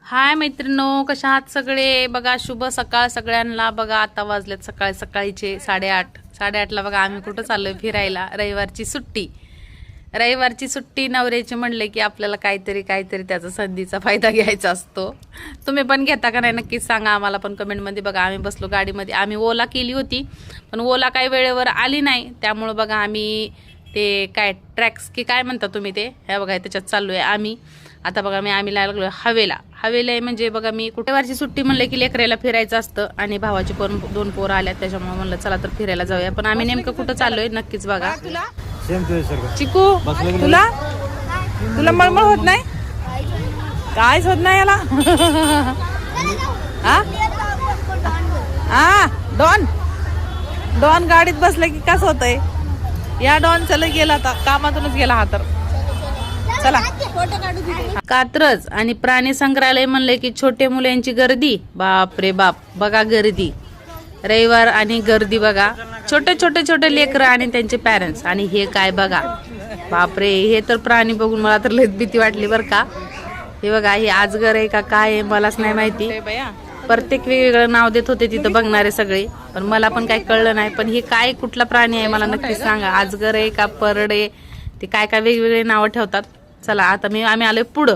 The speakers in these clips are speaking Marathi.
हाय मैत्रिणो, कशा आहात सगळे? बघा शुभ सकाळ सगळ्यांना. बघा आता वाजलेत सकाळीचे 8:30ला. बघा आम्ही कुठं चाललोय फिरायला. रविवारची सुट्टी नवऱ्याची म्हणले की आपल्याला काहीतरी त्याचा संधीचा फायदा घ्यायचा असतो. तुम्ही पण घेता का नाही नक्कीच सांगा आम्हाला पण कमेंटमध्ये. बघा आम्ही बसलो गाडीमध्ये. आम्ही ओला केली होती पण ओला काही वेळेवर आली नाही, त्यामुळं बघा आम्ही ते काय ट्रॅक्स की काय म्हणता तुम्ही ते, ह्या बघा त्याच्यात चाललोय आम्ही. आता बघा आम्ही लागलो हवेला म्हणजे बघा मी कुठेवारची सुट्टी म्हणलं की लेकरायला फिरायचं असतं आणि भावाची पण 2 पोरं आल्यात, त्याच्यामुळे म्हणलं चला तर फिरायला जाऊया. पण आम्ही नेमकं कुठं चाललोय नक्कीच बघा. चिकू तुला मळमळ होत नाही? कायच होत नाही याला. हा डॉन गाडीत बसलं की कसं होतंय या डॉन चला गेला, आता कामातूनच गेला हा तर. चला कात्रज आणि प्राणी संग्रहालय म्हणले की छोटे मुलांची गर्दी. बाप रे बाप, बघा गर्दी रविवार आणि गर्दी बघा. छोटे लेकरं आणि त्यांचे पॅरेंट्स. आणि हे काय बघा, बापरे, हे तर प्राणी बघून मला तर लय भीती वाटली बर का. हे बघा, हे आजगर आहे का काय आहे मलाच नाही माहिती. प्रत्येक वेगवेगळं नाव देत होते तिथं बघणारे सगळे, पण मला पण काही कळलं नाही. पण हे काय कुठला प्राणी आहे मला नक्कीच सांगा. आजगर आहे का परड आहे, ते काय वेगवेगळे नावं ठेवतात. चला आता आम्ही आलोय पुढं,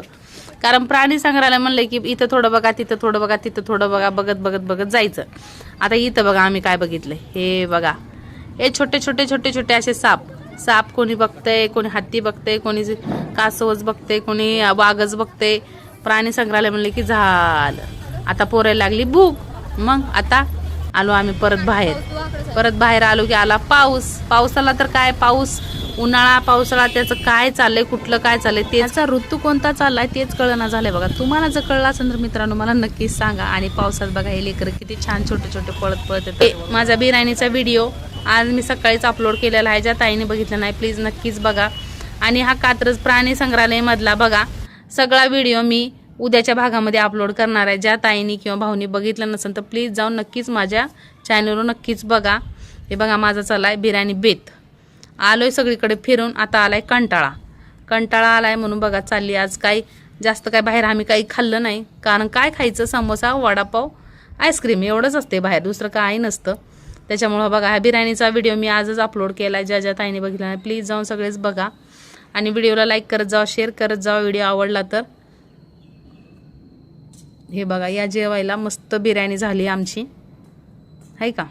कारण प्राणी संग्रहालय म्हणलंय की इथं थोडं बघा, तिथं थोडं बघा, तिथं थोडं बघा, बघत जायचं. आता इथं बघा आम्ही काय बघितलंय. हे बघा, हे छोटे असे साप कोणी बघतंय, कोणी हत्ती बघतंय, कोणी कासवच बघतंय, कोणी वाघच बघतंय. प्राणी संग्रहालय म्हणले की झालं. आता पोरायला लागली भूक. मग आता आलो आम्ही परत बाहेर आलो की आला पावसाला तर काय पाऊस, उन्हाळा पावसाळा त्याचं काय चाललंय, कुठलं काय चाललंय, त्याचा ऋतू कोणता चाललाय तेच कळना झालंय बघा. तुम्हाला जर कळलं असेल तर मित्रांनो मला नक्कीच सांगा. आणि पावसात बघा हे लेकरं किती छान छोटे पळत येतात. माझा बिर्याणीचा व्हिडिओ आज मी सकाळीच अपलोड केलेला आहे, ज्या ताईने बघितलं नाही प्लीज नक्कीच बघा. आणि हा कात्रज प्राणी संग्रहालय मधला बघा सगळा व्हिडिओ मी उद्याच्या भागामध्ये अपलोड करणार आहे. ज्या ताईनी किंवा भाऊनी बघितलं नसेल तर प्लीज जाऊन नक्कीच माझ्या चॅनलवर नक्कीच बघा. हे बघा माझा चाललाय बिर्याणी बेत. आलोय सगळीकडे फिरून, आता आलाय कंटाळा आलाय म्हणून बघा चालली. आज काही जास्त काय बाहेर आम्ही काही खाल्लं नाही, कारण काय खायचं, समोसा वडापाव आईस्क्रीम एवढंच असते बाहेर, दुसरं काही नसतं. त्याच्यामुळं बघा हा बिर्याणीचा व्हिडिओ मी आजच अपलोड केला आहे. ज्या ताईने बघितला नाही प्लीज जाऊन सगळेच बघा आणि व्हिडिओला लाईक करत जावा, शेअर करत जावा व्हिडिओ आवडला तर. हे बघा या जेवायला मस्त बिर्याणी झाली आमची, आहे का.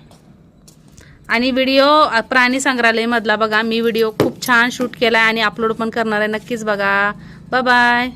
आणि व्हिडिओ प्राणी संग्रहालय मधला बघा मी व्हिडिओ खूप छान शूट केला आहे आणि अपलोड पण करणार आहे, नक्कीच बघा. Bye bye.